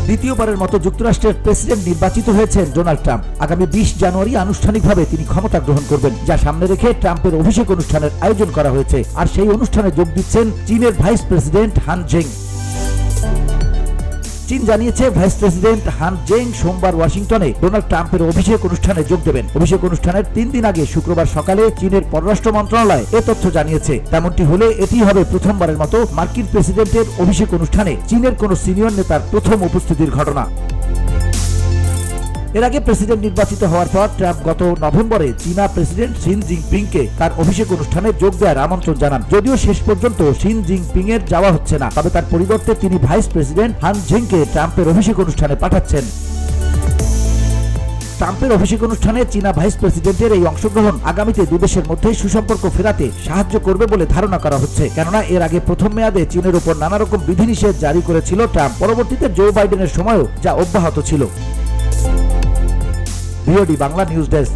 দ্বিতীয়বারের মতো যুক্তরাষ্ট্রের প্রেসিডেন্ট নির্বাচিত হয়েছেন ডোনাল্ড ট্রাম্প। আগামী 20 জানুয়ারি আনুষ্ঠানিকভাবে তিনি ক্ষমতা গ্রহণ করবেন, যা সামনে রেখে ট্রাম্পের অভিষেক অনুষ্ঠানের আয়োজন করা হয়েছে। আর সেই অনুষ্ঠানে যোগ দিচ্ছেন চীনের ভাইস প্রেসিডেন্ট হান জেং। চীন জানিয়েছে ভাইস প্রেসিডেন্ট হান জেং সোমবার ওয়াশিংটনে ডোনাল্ড ট্রাম্পের অভিষেক অনুষ্ঠানে যোগ দেবেন। অভিষেক অনুষ্ঠানের 3 দিন আগে শুক্রবার সকালে চীনের পররাষ্ট্র মন্ত্রণালয় এ তথ্য জানিয়েছে। তেমনটি হলে এটি হবে প্রথমবারের মতো মার্কিন প্রেসিডেন্টের অভিষেক অনুষ্ঠানে চীনের কোনো সিনিয়র নেতার প্রথম উপস্থিতির ঘটনা। এর আগে প্রেসিডেন্ট নির্বাচিত হওয়ার পর ট্রাম্প গত নভেম্বরে চীনা প্রেসিডেন্ট শি জিনপিংকে তার অভিষেক অনুষ্ঠানে যোগ দেওয়ার আমন্ত্রণ জানান। যদিও শেষ পর্যন্ত শি জিনপিং এর যাওয়া হচ্ছে না, তবে তার পরিবর্তে তিনি ভাইস প্রেসিডেন্ট হান জেংকে ট্রাম্পের অভিষেক অনুষ্ঠানে পাঠাচ্ছেন। ট্রাম্পের অভিষেক অনুষ্ঠানে চীনা ভাইস প্রেসিডেন্টের এই অংশগ্রহণ আগামীতে দুই দেশের মধ্যে সুসম্পর্ক ফেরাতে সাহায্য করবে বলে ধারণা করা হচ্ছে। কেননা এর আগে প্রথম মেয়াদে চীনের উপর নানা রকম বিধিনিষেধ জারি করেছিল ট্রাম্প, পরবর্তীতে জো বাইডেনের সময়ও যা অব্যাহত ছিল। VOD Bangla news desk.